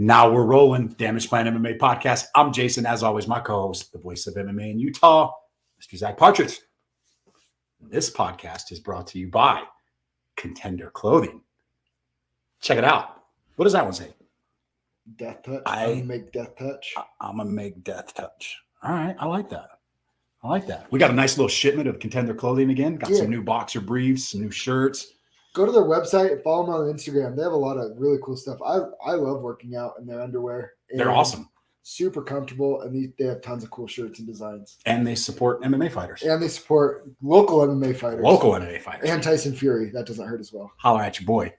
Now we're rolling. Damage Plan MMA podcast. I'm Jason, as always, my co-host, the voice of MMA in Utah, Mr. Zack Partridge. This podcast is brought to you by Contender Clothing. Check it out. What does that one say? Death touch. I'm gonna make death touch. I'm gonna make death touch. All right, I like that. We got a nice little shipment of Contender Clothing again. Got some new boxer briefs, some new shirts. Go to their website and follow them on Instagram. They have a lot of really cool stuff. I love working out in their underwear. They're awesome. Super comfortable, and they have tons of cool shirts and designs. And they support MMA fighters. And they support local MMA fighters. And Tyson Fury. That doesn't hurt as well. Holler at your boy.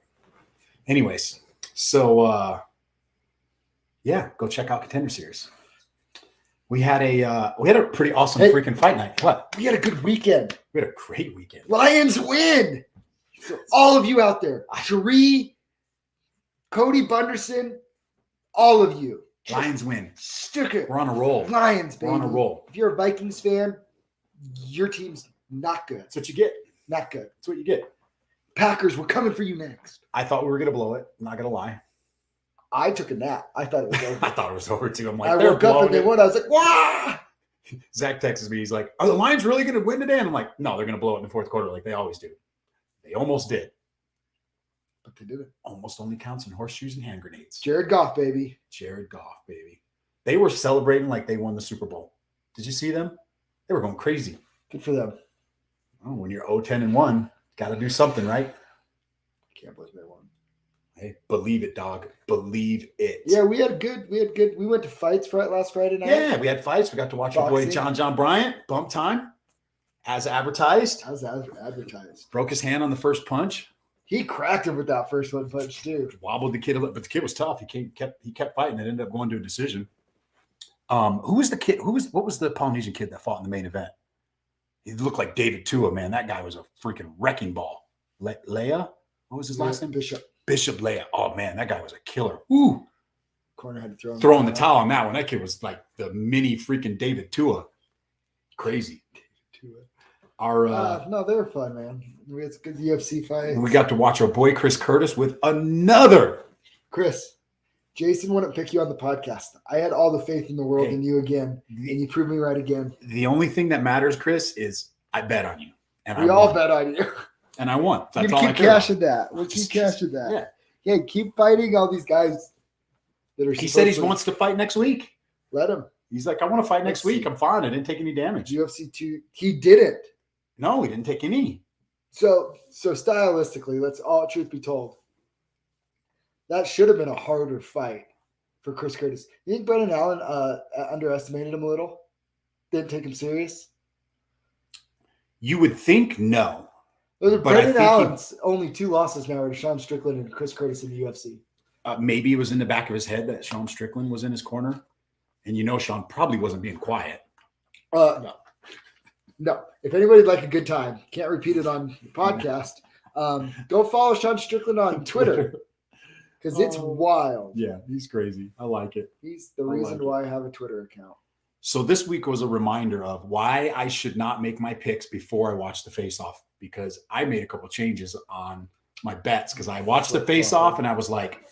Anyways, so go check out Contender Series. We had a pretty awesome freaking fight night. What? We had a good weekend. We had a great weekend. Lions win. So all of you out there, Cherie, Cody Bunderson, all of you. Lions win. Stick it. We're on a roll. Lions, baby. We're on a roll. If you're a Vikings fan, your team's not good. That's what you get. Not good. That's what you get. Packers, we're coming for you next. I thought we were going to blow it. I'm not going to lie. I took a nap. I thought it was over. I thought it was over too. I'm like, I woke up and they won. I was like, wow. Zach texts me. He's like, are the Lions really going to win today? And I'm like, no, they're going to blow it in the fourth quarter like they always do. They almost did. But they didn't. Almost only counts in horseshoes and hand grenades. Jared Goff, baby. They were celebrating like they won the Super Bowl. Did you see them? They were going crazy. Good for them. Oh, when you're 0-10-1, got to do something, right? Can't believe they won. Hey, believe it, dog. Believe it. Yeah, we had good. We went to fights last Friday night. Yeah, we had fights. We got to watch our boy John Bryant. Bump time. As advertised. Broke his hand on the first punch. He cracked him with that first one punch too. Wobbled the kid a little, but the kid was tough. He kept fighting. It ended up going to a decision. Who was the kid? What was the Polynesian kid that fought in the main event? He looked like David Tua, man. That guy was a freaking wrecking ball. Leia? What was his last name? Bishop Leia. Oh man, that guy was a killer. Ooh. Corner had to throw in the towel on that one. That kid was like the mini freaking David Tua. Crazy. No, they were fun, man. We had some good UFC fights. We got to watch our boy Chris Curtis with another. Chris, Jason wouldn't pick you on the podcast. I had all the faith in the world in you again, and you proved me right again. The only thing that matters, Chris, is I bet on you. And we all bet on you. And I won. That's all I care about. We'll keep cashing that. Yeah, keep fighting all these guys that are. He said he wants to fight next week. Let him. He's like, I want to fight next week. I'm fine. I didn't take any damage. UFC 2. He didn't. No, he didn't take any. So stylistically, let's all truth be told, that should have been a harder fight for Chris Curtis. You think Brendan Allen underestimated him a little? Didn't take him serious? You would think no. Brendan Allen's only 2 losses now are to Sean Strickland and Chris Curtis in the UFC. Maybe it was in the back of his head that Sean Strickland was in his corner. And Sean probably wasn't being quiet. No. If anybody'd like a good time, can't repeat it on the podcast, go follow Sean Strickland on Twitter because it's wild. Yeah, he's crazy. I like it. He's the reason why I have a Twitter account. So this week was a reminder of why I should not make my picks before I watch the face-off, because I made a couple changes on my bets because I watched the face-off and I was like,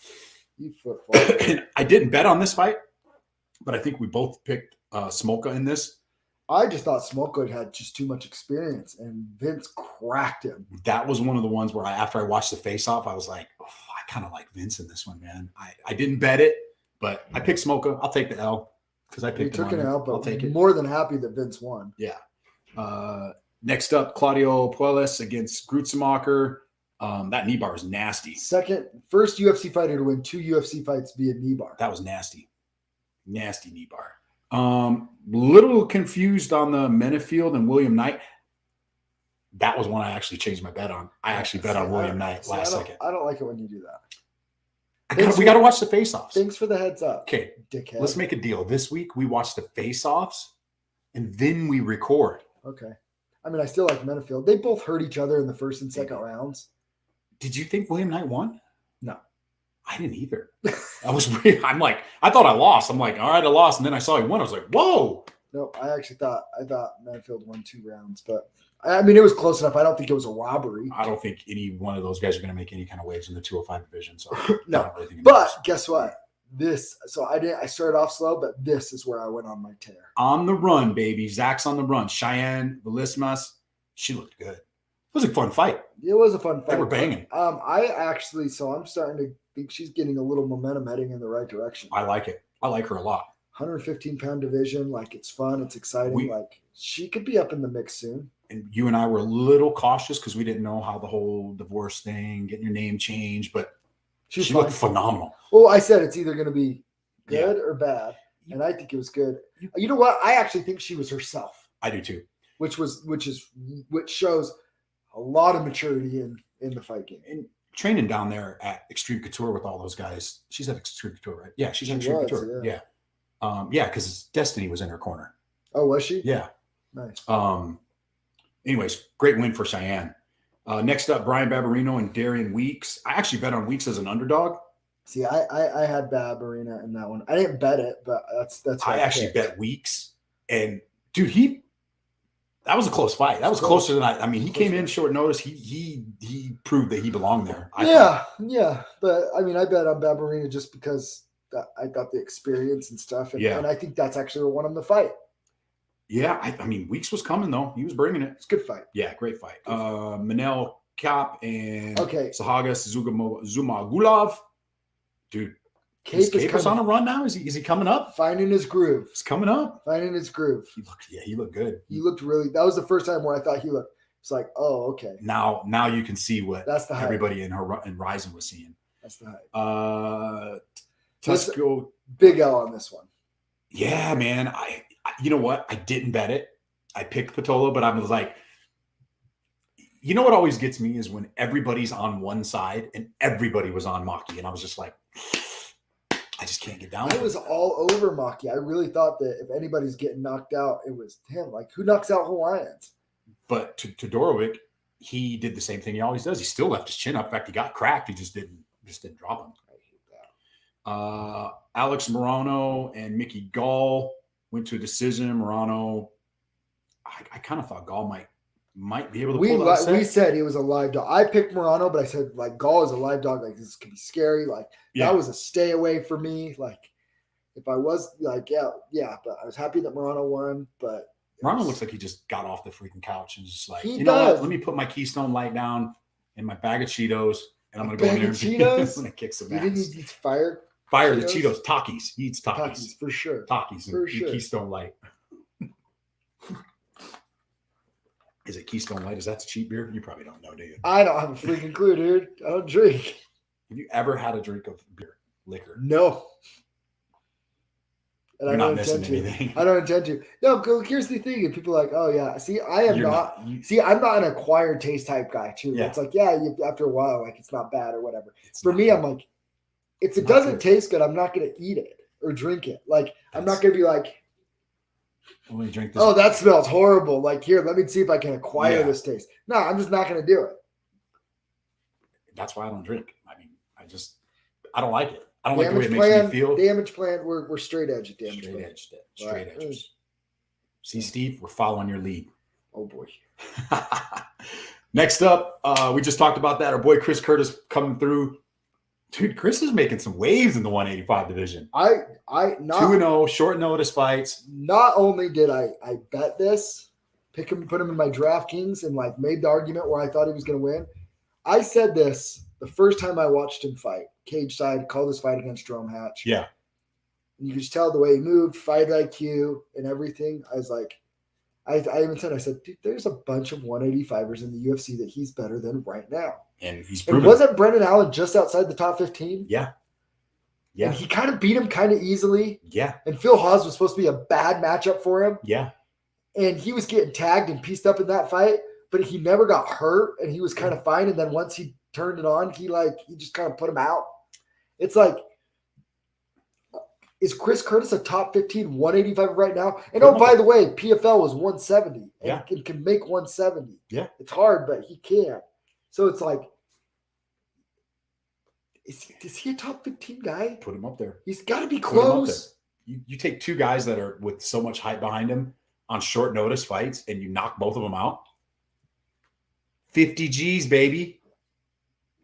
I didn't bet on this fight, but I think we both picked Smolka in this. I just thought Smolka had just too much experience, and Vince cracked him. That was one of the ones where after I watched the face-off, I was like, I kind of like Vince in this one, man. I didn't bet it, but I picked Smolka. I'll take the L because I picked him. You took an L, but I'll take it. More than happy that Vince won. Yeah. Next up, Claudio Puelles against Grutzemacher. That knee bar was nasty. First UFC fighter to win 2 UFC fights via knee bar. That was nasty. Nasty knee bar. Little confused on the Menefield and William Knight. That was one I actually changed my bet on. I actually bet on William Knight last second. I don't like it when you do that. We got to watch the face-offs. Thanks for the heads up. Okay, dickhead. Let's make a deal. This week we watch the face-offs and then we record. Okay. I mean, I still like Menefield. They both hurt each other in the first and second rounds. Did you think William Knight won? No. I didn't either. I'm like, I thought I lost. I'm like, all right, I lost. And then I saw he won. I was like, whoa. No, I thought Menefield won 2 rounds, but I mean, it was close enough. I don't think it was a robbery. I don't think any one of those guys are going to make any kind of waves in the 205 division. So no. But guess what? So I started off slow, but this is where I went on my tear. On the run, baby. Zach's on the run. Cheyenne, Velismas, she looked good. It was a fun fight. It was a fun fight. They were banging. I'm starting to think she's getting a little momentum heading in the right direction. I like it. I like her a lot. 115-pound division, like it's fun, it's exciting. Like she could be up in the mix soon. And you and I were a little cautious because we didn't know how the whole divorce thing, getting your name changed, but she looked phenomenal. Well, I said it's either going to be good or bad, and I think it was good. You know what? I actually think she was herself. I do too. Which shows a lot of maturity in the fight game. And training down there at Extreme Couture with all those guys. She's at Extreme Couture, right? Yeah, she's at Extreme Couture. Yeah. Because Destiny was in her corner. Oh, was she? Yeah. Nice. Anyways, great win for Cheyenne. Next up, Brian Babarino and Darian Weeks. I actually bet on Weeks as an underdog. See, I had Babarino in that one. I didn't bet it, but that's I actually bet Weeks. And dude, that was a close fight. That was closer than I mean, he came in short notice. He proved that he belonged there. Yeah. But I mean, I bet on Babarino just because I got the experience and stuff. And I think that's actually what won him the fight. Yeah, I mean, Weeks was coming though. He was bringing it. It's a good fight. Yeah, great fight. Manel Cap and Sahagas Zumagulov. Dude, Cape is on a run now. Is he coming up? Finding his groove. He's coming up. Finding his groove. He looked good. He looked really. That was the first time where I thought he looked. It's like, oh, okay. Now you can see what everybody in Ryzen was seeing. That's the hype. Tusco, big L on this one. Yeah, man. I you know what? I didn't bet it. I picked Patola, but I was like, you know what always gets me is when everybody's on one side and everybody was on Maki, and I was just like, I just can't get down. I was all over Maki. I really thought that if anybody's getting knocked out, it was him. Like, who knocks out Hawaiians? But to Todorovic, he did the same thing he always does. He still left his chin up. In fact, he got cracked. He just didn't drop him. I hate that. Alex Morano and Mickey Gall went to a decision. Morano, I kind of thought Gall might be able to pull that set. We said he was a live dog. I picked Morano, but I said, like, Gall is a live dog. Like, this could be scary. Like, that was a stay away for me. Like, if I was like, but I was happy that Morano won. But Morano looks like he just got off the freaking couch and just like, you know what? Let me put my Keystone Light down and my bag of Cheetos, and I'm going to go in there and Cheetos? I'm going to kick some ass. He didn't eat fire Cheetos? The Cheetos. Takis. He eats Takis. Takis, for sure. Takis and Keystone Light. Is it Keystone Light? Is that the cheap beer? You probably don't know, do you? I don't have a freaking clue, dude. I don't drink. Have you ever had a drink of beer, liquor? No. And You're not missing anything. I don't intend to. No, here's the thing. And people are like, oh, yeah. See, I'm not an acquired taste type guy, too. Yeah. It's like, after a while, like, it's not bad or whatever. For me, I'm like, if it doesn't taste good, I'm not going to eat it or drink it. Like, I'm not going to be like, only drink this. Oh, that smells horrible. Like, here, let me see if I can acquire this taste. No, I'm just not going to do it. That's why I don't drink. I mean, I don't like it. I don't like the way it makes me feel. Damage plan. We're straight edge at damage plan. Straight edges. See, Steve, we're following your lead. Oh, boy. Next up, we just talked about that. Our boy Chris Curtis coming through. Dude, Chris is making some waves in the 185 division. 2-0, short notice fights. Not only did I bet this, put him in my DraftKings and like made the argument where I thought he was going to win. I said this the first time I watched him fight, cage side, called this fight against Jerome Hatch. Yeah. And you could just tell the way he moved, fight IQ and everything. I was like, I even said, I said, dude, there's a bunch of 185ers in the UFC that he's better than right now. And he's proven. And wasn't Brendan Allen just outside the top 15? Yeah. Yeah. And he kind of beat him kind of easily. Yeah. And Phil Hawes was supposed to be a bad matchup for him. Yeah. And he was getting tagged and pieced up in that fight, but he never got hurt and he was kind of fine. And then once he turned it on, he just kind of put him out. It's like, is Chris Curtis a top 15 185 right now? And oh, by the way, PFL was 170 and can make 170. Yeah. It's hard, but he can. So it's like, is he a top 15 guy? Put him up there. He's got to be close. You take two guys that are with so much hype behind him on short notice fights and you knock both of them out. 50 G's, baby.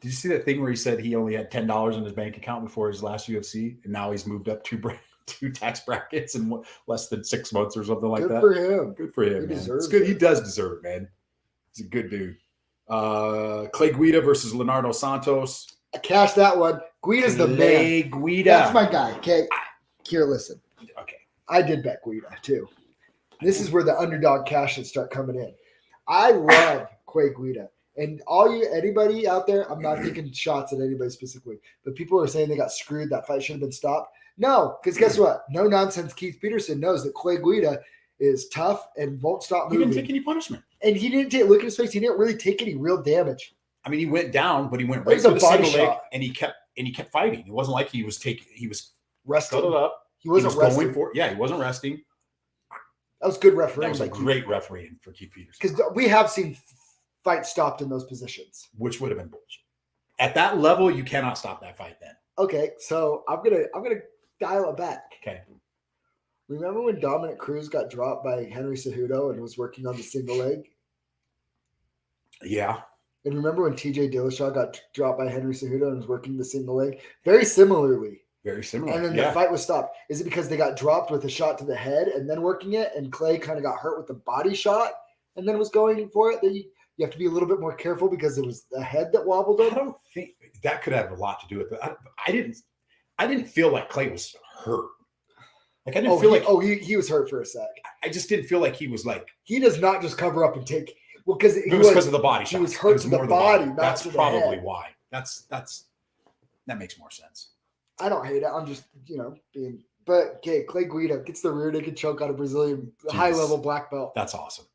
Did you see that thing where he said he only had $10 in his bank account before his last UFC, and now he's moved up two tax brackets in less than 6 months or something like Good that? for him. Good for him, He man. deserves It's good. it. He does deserve it, man. He's a good dude. Clay Guida versus Leonardo Santos. I cashed that one. Guida's the man. Clay Guida. That's my guy. Okay. Here, listen. Okay. I did bet Guida too. This is where the underdog cash should start coming in. I love Clay Guida. And anybody out there, I'm not taking shots at anybody specifically, but people are saying they got screwed. That fight should have been stopped. No, because guess what? No nonsense. Keith Peterson knows that Clay Guida is tough and won't stop He moving. didn't take any punishment. And he didn't take, look at his face. He didn't really take any real damage. I mean, he went down, but he went It right was to a the body single leg, shot. and he kept fighting. It wasn't like he was Resting. cut it up. He wasn't was resting. going for it. Yeah, he wasn't resting. That was good refereeing. That was a by Keith. great refereeing for Keith Peterson, Because we have seen fights stopped in those positions. which would have been bullshit. At that level, you cannot stop that fight then. Okay, so I'm gonna dial it back. Okay. Remember when Dominic Cruz got dropped by Henry Cejudo and was working on the single leg? Yeah. And remember when TJ Dillashaw got dropped by Henry Cejudo and was working the single leg? Very similarly. Very similar. And then yeah. the fight was stopped. Is it because they got dropped with a shot to the head and then working it, and Clay kind of got hurt with the body shot and then was going for it? That you have to be a little bit more careful because it was the head that wobbled I him? don't think that could have a lot to do with it. I didn't feel like Clay was hurt. Like I didn't feel like he was hurt for a sec. I just didn't feel like he was like He does not just cover up and take. Well, because it was because of the body he shot. was hurt to the body, not That's to the probably head. why. That makes more sense. I don't hate it. I'm just, being. But okay, Clay Guida gets the rear naked choke out of Brazilian high level black belt. That's awesome.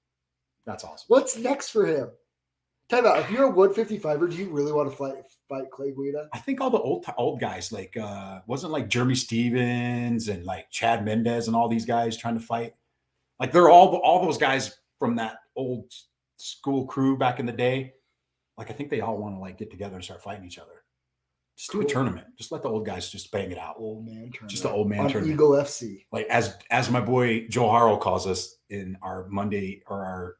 That's awesome. What's next for him? Time out. If you're a 155er, do you really want to fight Clay Guida? I think all the old guys, like wasn't like Jeremy Stevens and like Chad Mendez and all these guys trying to fight. Like they're all those guys from that old school crew back in the day. Like I think they all want to like get together and start fighting each other. Just do a tournament. Just let the old guys just bang it out. Old man tournament. Just the old man on tournament. Eagle FC. Like as my boy Joe Haro calls us in our Monday or our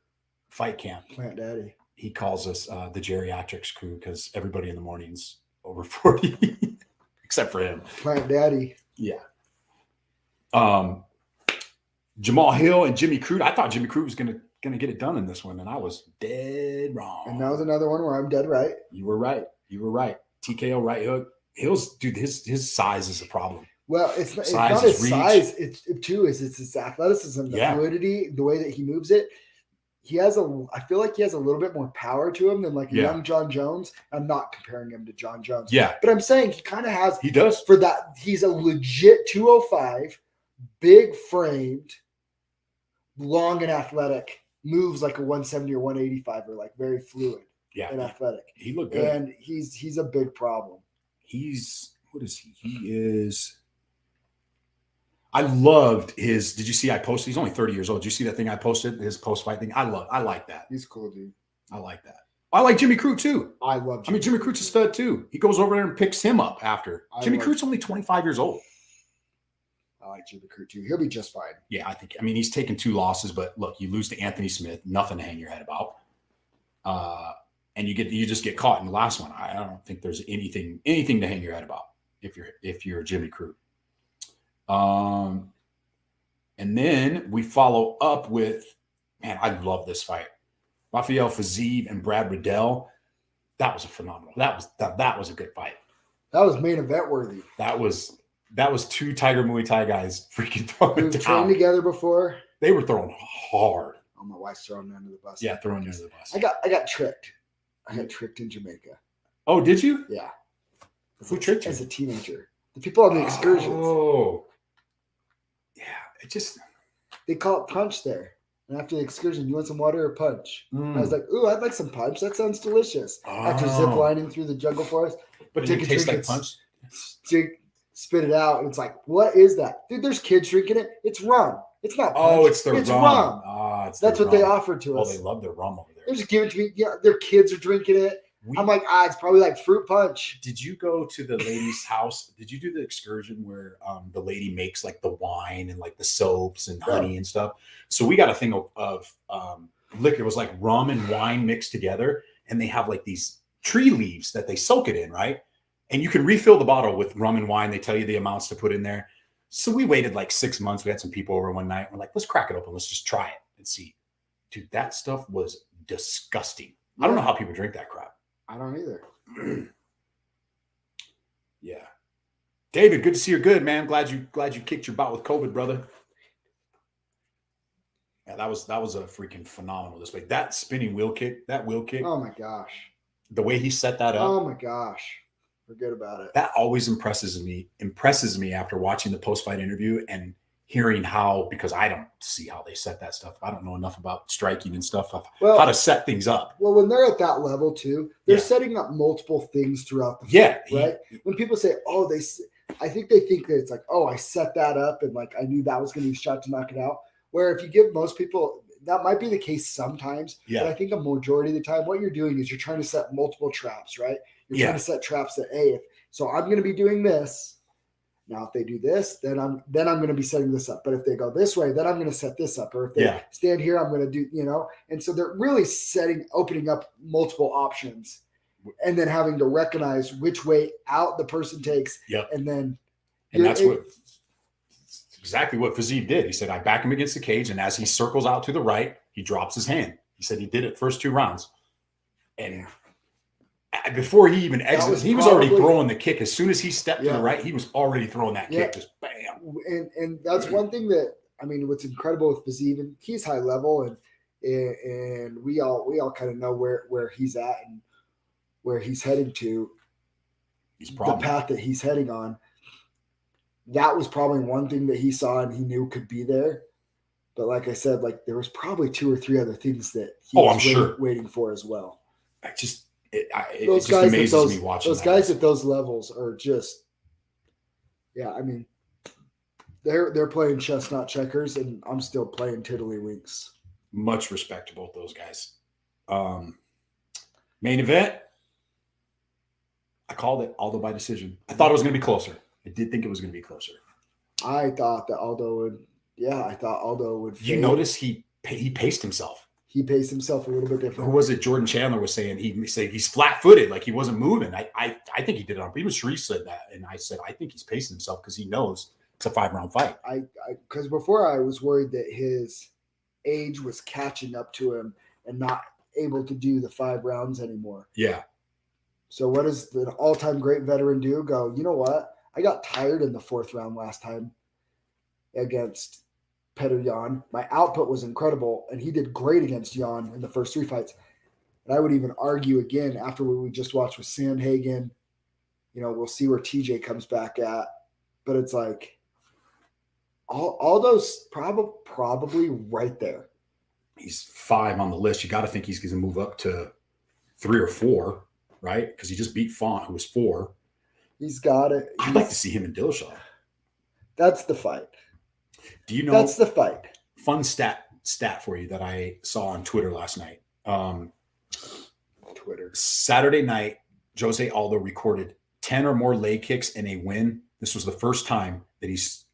fight camp. Plant Daddy. He calls us the geriatrics crew because everybody in the morning's over 40, except for him. Plant Daddy. Yeah. Jamal Hill and Jimmy Crude. I thought Jimmy Crude was gonna get it done in this one, and I was dead wrong. And that was another one where I'm dead right. You were right. TKO right hook. Hill's dude. His size is a problem. Well, it's not Size his is reach. size. It's his athleticism, the Yeah. fluidity, the way that he moves it. I feel like he has a little bit more power to him than like a young John Jones. I'm not comparing him to John Jones. Yeah, But I'm saying he kind of has, he does. for that, he's a legit 205, big framed, long and athletic, moves like a 170 or 185 or like very fluid Yeah, and athletic. he looked good. And he's a big problem. What is he? He is. I loved his. Did you see? I posted. He's only 30 years old. Did you see that thing I posted? His post-fight thing. I like that. He's cool, dude. I like that. I like Jimmy Crude too. I love Jimmy Crude's a stud too. He goes over there and picks him up after. Jimmy Crude's only 25 years old. I like Jimmy Crude too. He'll be just fine. Yeah, I mean, he's taken 2 losses, but look, you lose to Anthony Smith, nothing to hang your head about. And you just get caught in the last one. I don't think there's anything to hang your head about if you're Jimmy Crude. And then we follow up with, man, I love this fight. Rafael Fiziev and Brad Riddell. That was a phenomenal. That was a good fight. That was main event worthy. That was 2 Tiger Muay Thai guys freaking throwing We've down. trained together before. They were throwing hard. Oh, my wife's throwing me under the bus. Yeah, throwing you under the bus. I got tricked. I got tricked in Jamaica. Oh, did you? Yeah. Who tricked you? As a teenager. The people on the excursions. Oh. Yeah, it just. They call it punch there. And after the excursion, you want some water or punch? I was like, ooh, I'd like some punch. That sounds delicious. After zip lining through the jungle forest. But take did a it taste drink, like punch? Spit it out. And it's like, what is that? Dude, there's kids drinking it. It's rum. It's not punch. Oh, it's their It's rum. rum. It's That's their what they rum. offered to Oh, us. they love their rum over there. They're just giving it to me. Yeah, their kids are drinking it. I'm like, it's probably like fruit punch. Did you go to the lady's house? Did you do the excursion where the lady makes like the wine and like the soaps and honey and stuff? So we got a thing of liquor. It was like rum and wine mixed together, and they have like these tree leaves that they soak it in, right? And you can refill the bottle with rum and wine. They tell you the amounts to put in there. So we waited like 6 months. We had some people over one night. We're like, let's crack it open. Let's just try it and see. Dude, that stuff was disgusting. I don't know how people drink that crap. I don't either. Yeah. David, good to see you're good, man. Glad you kicked your butt with COVID, brother. Yeah, that was a freaking phenomenal display. That spinning wheel kick. Oh my gosh. The way he set that up. Oh my gosh. Forget about it. That always impresses me after watching the post-fight interview and hearing how, because I don't see how they set that stuff. I don't know enough about striking and stuff, how to set things up. Well, when they're at that level too, they're setting up multiple things throughout the fight, right? When people say, oh, I think they think that it's like, oh, I set that up and like I knew that was going to be a shot to knock it out. Where if you give most people, that might be the case sometimes, but I think a majority of the time what you're doing is you're trying to set multiple traps, right? You're trying to set traps that, hey, so I'm going to be doing this. Now, if they do this, then I'm going to be setting this up. But if they go this way, then I'm going to set this up. Or if they stand here, I'm going to do, And so they're really opening up multiple options and then having to recognize which way out the person takes. Yep. And that's exactly what Fiziev did. He said, I back him against the cage. And as he circles out to the right, he drops his hand. He said he did it first 2 rounds. And before he even exited, he was already throwing the kick. As soon as he stepped to the right, he was already throwing that kick. Just bam. And that's one thing that, what's incredible with Fiziev, and he's high level and we all kind of know where he's at and where he's heading to. The path that he's heading on. That was probably one thing that he saw and he knew could be there. But like I said, like there was probably 2 or 3 other things that he was waiting for as well. It just amazes me watching those guys at those levels are just, they're playing chess, not checkers, and I'm still playing tiddlywinks. Much respect to both those guys. Main event, I called it Aldo by decision. I thought it was going to be closer. I did think it was going to be closer. I thought that Aldo would. Yeah, I thought Aldo would. You notice he paced himself. He paced himself a little bit different. Who was it? Jordan Chandler was saying he said he's flat-footed, like he wasn't moving. I think he did it on. Even Sharif said that, and I said I think he's pacing himself because he knows it's a 5-round fight. Because before I was worried that his age was catching up to him and not able to do the 5 rounds anymore. Yeah. So what does the all-time great veteran do? Go, you know what? I got tired in the 4th round last time against Petr Yan. My output was incredible, and he did great against Yan in the first 3 fights. And I would even argue again after what we just watched with Sandhagen. We'll see where TJ comes back at. But it's like Aldo's probably right there. He's 5 on the list. You got to think he's going to move up to 3 or 4, right? Because he just beat Font, who was 4. He's got it. I'd like to see him in Dillashaw. That's the fight. Do you know? That's the fight. Fun stat for you that I saw on Twitter last night. Twitter. Saturday night, Jose Aldo recorded 10 or more leg kicks in a win. This was the first time that he's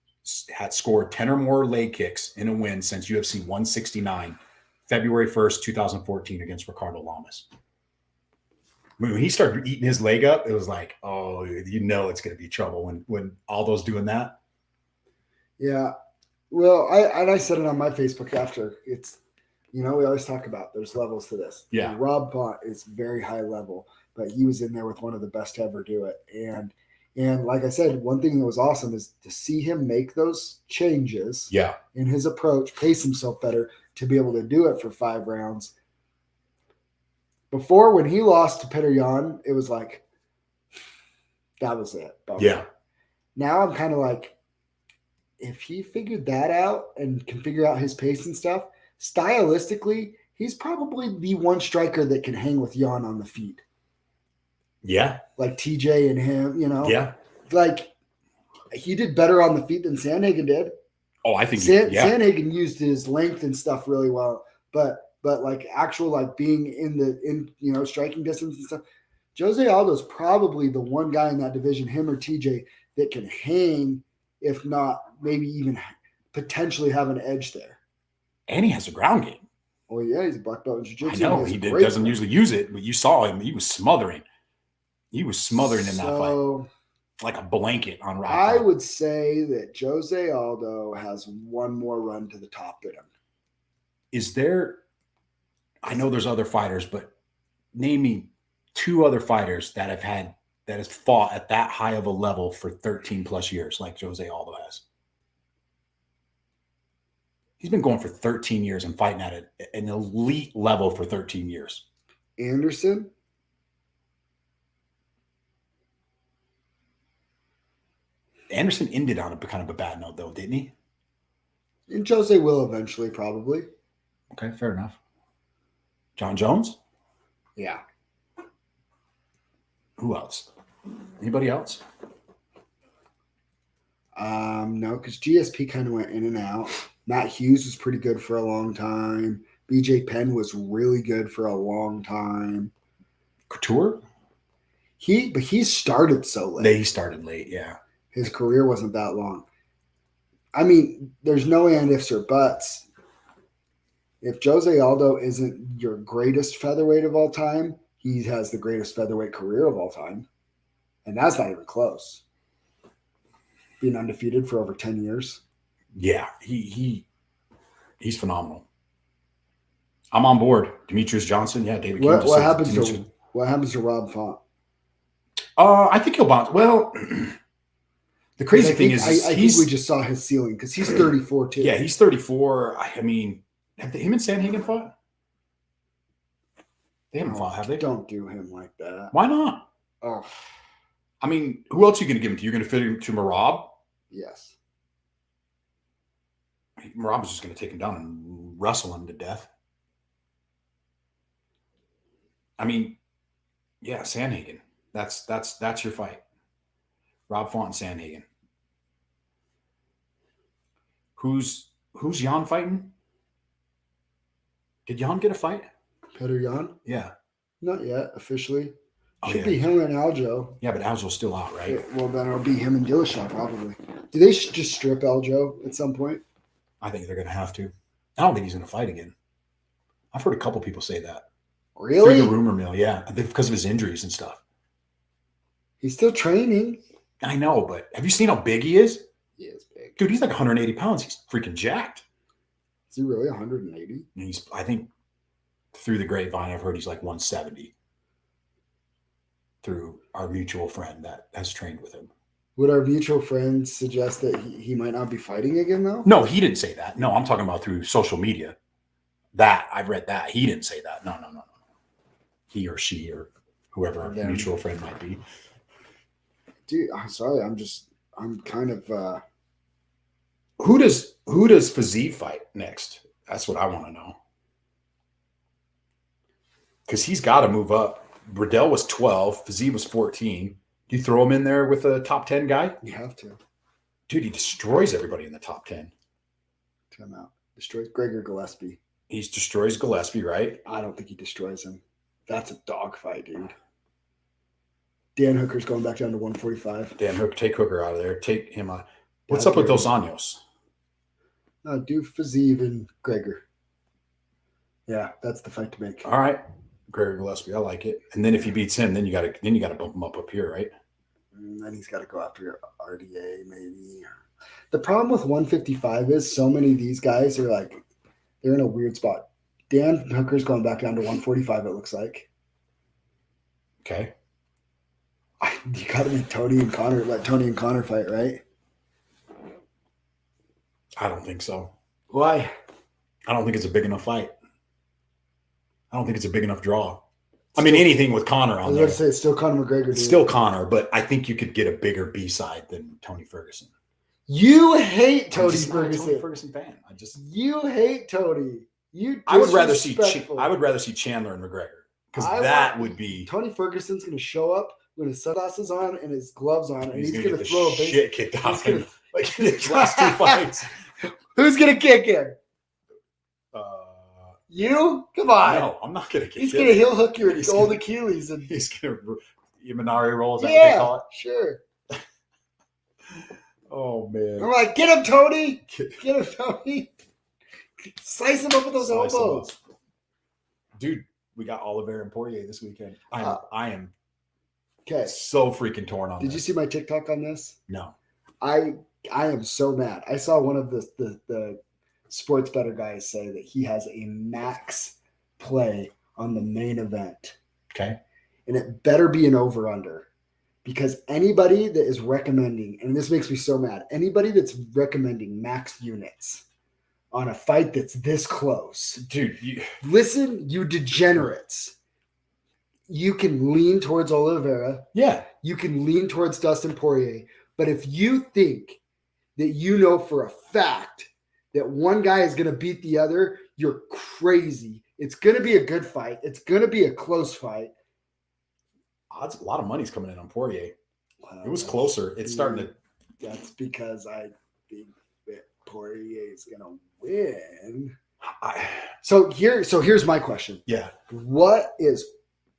had scored 10 or more leg kicks in a win since UFC 169, February 1st, 2014 against Ricardo Lamas. When he started eating his leg up, it was like, oh, it's going to be trouble when Aldo's doing that. Yeah. Well, I said it on my Facebook after. It's, we always talk about there's levels to this. Yeah. Rob Font is very high level, but he was in there with one of the best to ever do it. And like I said, one thing that was awesome is to see him make those changes in his approach, pace himself better to be able to do it for 5 rounds. Before, when he lost to Petr Yan, it was like, that was it. Bummer. Yeah. Now I'm kind of like, if he figured that out and can figure out his pace and stuff, stylistically, he's probably the one striker that can hang with Yan on the feet. Yeah. Like TJ and him, Yeah. Like, he did better on the feet than Sandhagen did. Oh, I think Sandhagen used his length and stuff really well. But like actual like being in striking distance and stuff, Jose Aldo's probably the one guy in that division, him or TJ, that can hang, if not maybe even potentially have an edge there. And he has a ground game. Oh yeah, he's a black belt in I jiu-jitsu. know he doesn't usually use it, but you saw him. He was smothering. He was smothering in that fight like a blanket on Rob. I would say that Jose Aldo has one more run to the top than him. Is there? I know there's other fighters, but name me 2 other fighters that has fought at that high of a level for 13 plus years, like Jose Aldo has. He's been going for 13 years and fighting at an elite level for 13 years. Anderson? Anderson ended on kind of a bad note, though, didn't he? And Jose will eventually, probably. Okay, fair enough. John Jones? Yeah. Who else? Anybody else? No, because GSP kind of went in and out. Matt Hughes was pretty good for a long time. BJ Penn was really good for a long time. Couture? But he started so late. He started late, yeah. His career wasn't that long. I mean, there's no and ifs or buts. If Jose Aldo isn't your greatest featherweight of all time, he has the greatest featherweight career of all time. And that's not even close. Being undefeated for over 10 years. Yeah, he's phenomenal. I'm on board. Demetrius Johnson, yeah, David King. What happens to Rob Font? I think he'll bounce. Well, the crazy thing is I think we just saw his ceiling because he's 34 too. Yeah, he's 34. I mean, have him and Sandhagen fought? They haven't fought, have they? Don't do him like that. Why not? Oh, I mean, who else are you going to give him to? You're going to fit him to Marab? yes. Marab is just going to take him down and wrestle him to death. I mean, yeah, Sandhagen. That's your fight. Rob Font and Sandhagen. Who's Jan fighting? Did Jan get a fight? Petr Yan? Yeah. Not yet, officially. Oh, Should be him and Aljo. Yeah, but Aljo's still out, right? Yeah, well, then it'll be him and Dillashaw probably. Do they just strip Aljo at some point? I think they're going to have to. I don't think he's going to fight again. I've heard a couple people say that. Really? Through the rumor mill, yeah, because of his injuries and stuff. He's still training. I know, but have you seen how big he is? He is big. Dude, he's like 180 pounds. He's freaking jacked. Is he really 180? And I think, through the grapevine, I've heard he's like 170. Through our mutual friend that has trained with him. Would our mutual friend suggest that he might not be fighting again, though? No, he didn't say that. No, I'm talking about through social media. I've read that. He didn't say that. No. He or she or whoever our mutual friend might be. Dude, I'm sorry. I'm kind of. Who does Fiziev fight next? That's what I want to know. Because he's got to move up. Riddell was 12. Fiziev was 14. Do you throw him in there with a top 10 guy? You have to. Dude, he destroys everybody in the top 10. Time out. Destroys Gregor Gillespie. He destroys Gillespie, right? I don't think he destroys him. That's a dogfight, dude. Dan Hooker's going back down to 145. Dan Hooker, take Hooker out of there. Take him out. What's up with Dos Anjos? No, do Fiziev and Gregor. Yeah, that's the fight to make. All right. Gregor Gillespie, I like it. And then if he beats him, then you got to bump him up here, right? And then he's got to go after RDA, maybe. The problem with 155 is so many of these guys are like, they're in a weird spot. Dan Hooker's going back down to 145, it looks like. Okay. You got to make Tony and Connor, let Tony and Connor fight, right? I don't think so. Why? I don't think it's a big enough fight. I don't think it's a big enough draw. I mean, anything with Connor on there. I was going to say, it's still Conor McGregor. It's still Connor, but I think you could get a bigger B-side than Tony Ferguson. You hate Tony Ferguson. I'm a Tony Ferguson fan. You hate Tony. I would rather see Chandler and McGregor because that would be. Tony Ferguson's going to show up with his sunglasses on and his gloves on, and he's going to throw a shit kicked out of him like his last 2 fights. Who's going to kick him? You? Come on. No, I'm not going to kick him. He's going to heel hook your old Achilles. And he's going to Imanari roll. Is that what they call it? Sure. Oh, man. I'm like, get him, Tony. Get him, Tony. Slice him up with those elbows. Dude, we got Oliveira and Poirier this weekend. I am Okay. so freaking torn on Did this. you see my TikTok on this? No. I am so mad. I saw one of the sports better guys say that he has a max play on the main event. Okay. And it better be an over-under. Because anybody that is recommending, and this makes me so mad, anybody that's recommending max units on a fight that's this close. Dude, Listen, you degenerates. You can lean towards Oliveira. yeah. You can lean towards Dustin Poirier. But if you think that you know for a fact that one guy is going to beat the other, you're crazy. It's going to be a good fight. It's going to be a close fight. Odds, a lot of money's coming in on Poirier. Well, It was closer. It's starting to. That's because I think that Poirier is going to win. So here's my question. Yeah. What is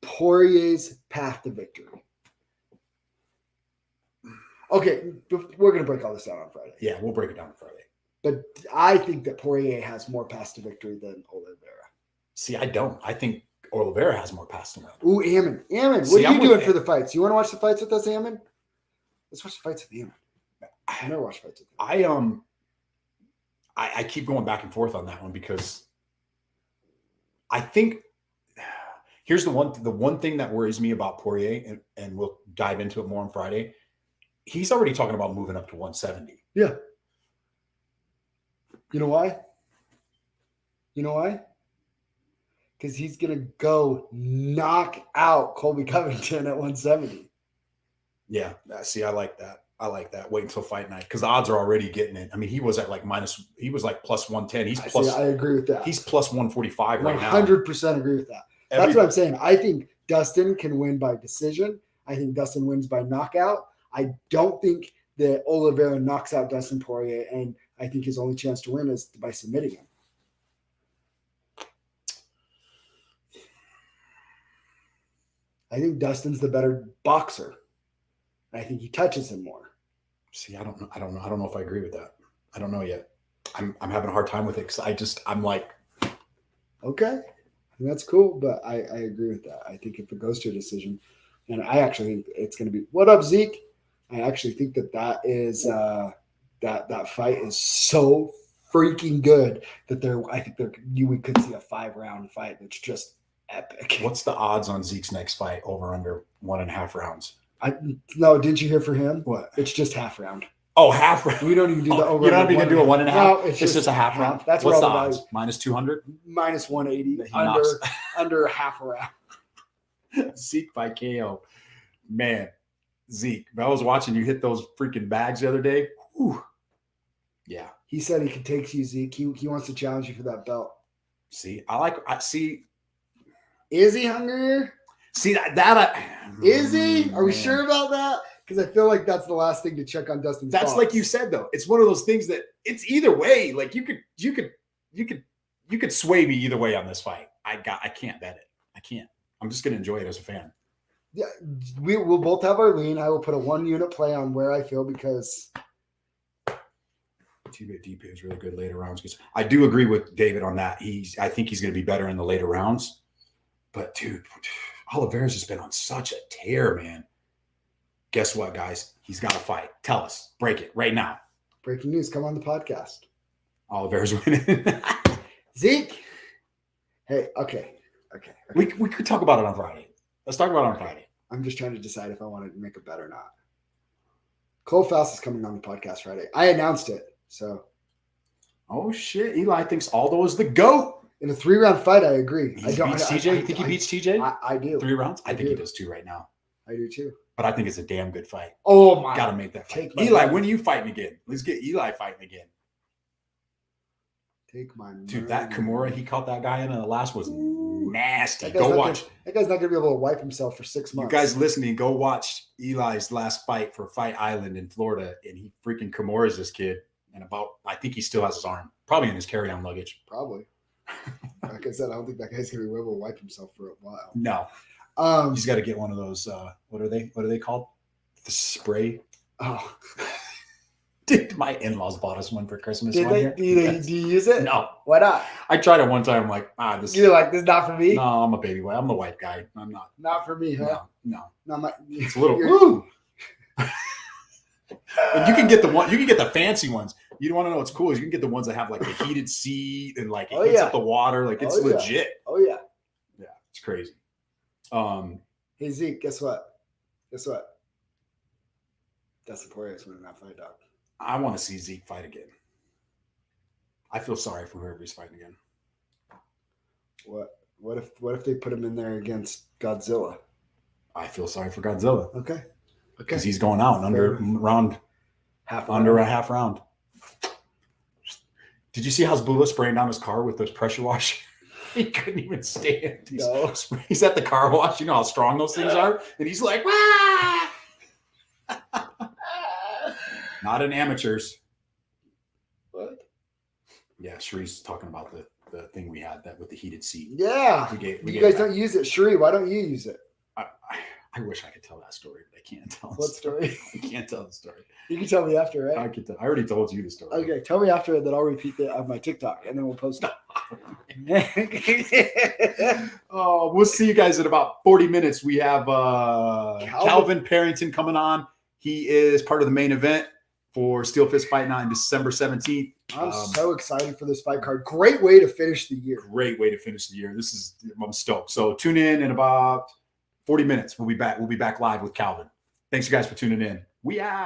Poirier's path to victory? Okay, we're going to break all this down on Friday. Yeah, we'll break it down on Friday. But I think that Poirier has more paths to victory than Oliveira. See, I don't. I think Oliveira has more pass to win. Ooh, Ammon. What See, are you I'm doing with for the fights? You want to watch the fights with us, Ammon? Let's watch the fights with Ammon. I never watched fights with him. I keep going back and forth on that one because I think here's the one thing that worries me about Poirier, and we'll dive into it more on Friday. He's already talking about moving up to 170. Yeah. You know why? Because he's going to go knock out Colby Covington at 170. Yeah. See, I like that. Wait until fight night because the odds are already getting it. I mean, he was at plus 110. I agree with that. He's plus 145 right now. 100% agree with that. That's what I'm saying. I think Dustin can win by decision. I think Dustin wins by knockout. I don't think that Oliveira knocks out Dustin Poirier, and I think his only chance to win is by submitting him. I think Dustin's the better boxer. I think he touches him more. See, I don't know. I don't know if I agree with that. I don't know yet. I'm having a hard time with it because I'm like, okay, that's cool, but I agree with that. I think if it goes to a decision, and I actually think it's going to be what up, Zeke. I actually think that is that fight is so freaking good that we could see a 5-round fight that's just epic. What's the odds on Zeke's next fight over under 1.5 rounds? No, didn't you hear for him? What? It's just half round. Oh, half round. We don't even do the over. You don't even do a 1.5. No, it's just a half round. That's what's where the all odds? Minus 200. Minus 180. Under half a round. Zeke by KO. Man, Zeke. I was watching you hit those freaking bags the other day. Whew. Yeah. He said he could take you, Zeke. He wants to challenge you for that belt. See, I see. Is he hungrier? See Is he? Are we sure about that? Because I feel like that's the last thing to check on Dustin's. That's thoughts. like you said though. It's one of those things that it's either way. Like you could sway me either way on this fight. I can't bet it. I can't. I'm just gonna enjoy it as a fan. Yeah, we will both have our lean. I will put a 1-unit play on where I feel because DP is really good later rounds. I do agree with David on that. I think he's going to be better in the later rounds. But dude, Oliveira's just been on such a tear, man. Guess what, guys? He's got to fight. Tell us. Break it right now. Breaking news. Come on the podcast. Oliveira's winning. Zeke. Hey, okay. We could talk about it on Friday. Let's talk about it on Friday. I'm just trying to decide if I want to make a bet or not. Cole Faust is coming on the podcast Friday. I announced it. So. Oh, shit. Eli thinks Aldo is the GOAT. In a 3-round fight, I agree. He beats TJ? You think he beats TJ? I do. 3 rounds? I think he does too right now. I do too. But I think it's a damn good fight. Oh, my. Got to make that fight. Take Eli, when are you fighting again? Let's get Eli fighting again. Take my Dude, that Kimura, he caught that guy in the last was nasty. That guy's not going to be able to wipe himself for 6 months. You guys listening, go watch Eli's last fight for Fight Island in Florida, and he freaking Kimura's this kid. And I think he still has his arm. Probably in his carry-on luggage. Probably. Like I said, I don't think that guy's going to be able to wipe himself for a while. No. He's got to get one of those, what are they called? The spray. Oh. Dude, my in-laws bought us one for Christmas. Did one they? year. Do you use it? No. Why not? I tried it one time. I'm like, this You're like, this is not for me. No, I'm a baby boy. I'm the white guy. I'm not. Not for me, huh? No. No, It's a little woo. And you can get the one. You can get the fancy ones. You want to know what's cool is you can get the ones that have like the heated seat and like it heats up the water. Like it's legit. Oh yeah. Yeah, it's crazy. Hey Zeke, guess what? Dustin Poirier's winning that fight, dog. I want to see Zeke fight again. I feel sorry for whoever he's fighting again. What if they put him in there against Godzilla? I feel sorry for Godzilla. Okay. Because he's going out under round, under a half round. Did you see how Zbula spraying down his car with this pressure wash? He couldn't even stand. He's at the car wash. You know how strong those things are? And he's like, "Wah!" Not in amateurs. What? Yeah, Shree's talking about the thing we had that with the heated seat. Yeah. You guys don't use it. Sheree, why don't you use it? I wish I could tell that story, but I can't tell. What story? I can't tell the story. You can tell me after, right? I can tell. I already told you the story. Okay, tell me after that. I'll repeat that on my TikTok, and then we'll post it. Oh, we'll see you guys in about 40 minutes. We have Calvin Parrington coming on. He is part of the main event for Steel Fist Fight Night on December 17th. I'm so excited for this fight card. Great way to finish the year. Great way to finish the year. I'm stoked. So tune in about 40 minutes. We'll be back. We'll be back live with Calvin. Thanks, you guys, for tuning in. We out.